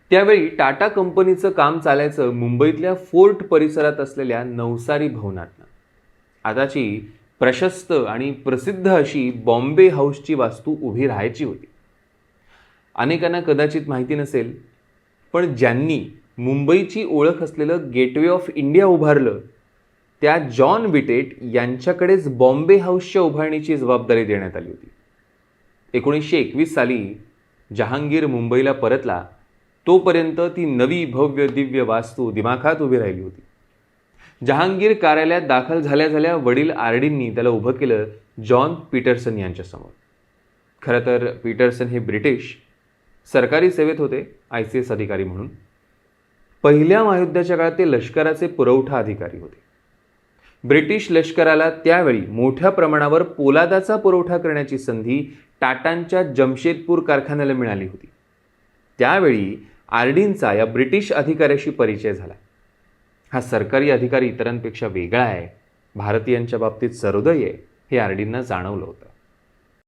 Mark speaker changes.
Speaker 1: त्यावेळी टाटा कंपनीचं काम चालायचं मुंबईतल्या फोर्ट परिसरात असलेल्या नवसारी भवनातनं. आताची प्रशस्त आणि प्रसिद्ध अशी बॉम्बे हाऊसची वास्तू उभी राहायची होती. अनेकांना कदाचित माहिती नसेल, पण ज्यांनी मुंबईची ओळख असलेलं गेटवे ऑफ इंडिया उभारलं त्या जॉन विटेट यांच्याकडेच बॉम्बे हाऊसच्या उभारणीची जबाबदारी देण्यात आली होती. 1921 साली जहांगीर मुंबईला परतला तोपर्यंत ती नवी भव्य दिव्य वास्तू दिमाखात उभी राहिली होती. जहांगीर कार्यालयात दाखल झाल्या झाल्या वडील आरडींनी त्याला उभं केलं जॉन पीटरसन यांच्यासमोर. खरं तर पीटरसन हे ब्रिटिश सरकारी सेवेत होते, ICS अधिकारी म्हणून. पहिल्या महायुद्धाच्या काळात ते लष्कराचे पुरवठा अधिकारी होते. ब्रिटिश लष्कराला त्यावेळी मोठ्या प्रमाणावर पोलादाचा पुरवठा करण्याची संधी टाटांच्या जमशेदपूर कारखान्याला मिळाली होती. त्यावेळी आरडींचा या ब्रिटिश अधिकाऱ्याशी परिचय झाला. हा सरकारी अधिकारी इतरांपेक्षा वेगळा आहे, भारतीयांच्या बाबतीत सहृदय आहे, हे आरडींना जाणवलं होतं.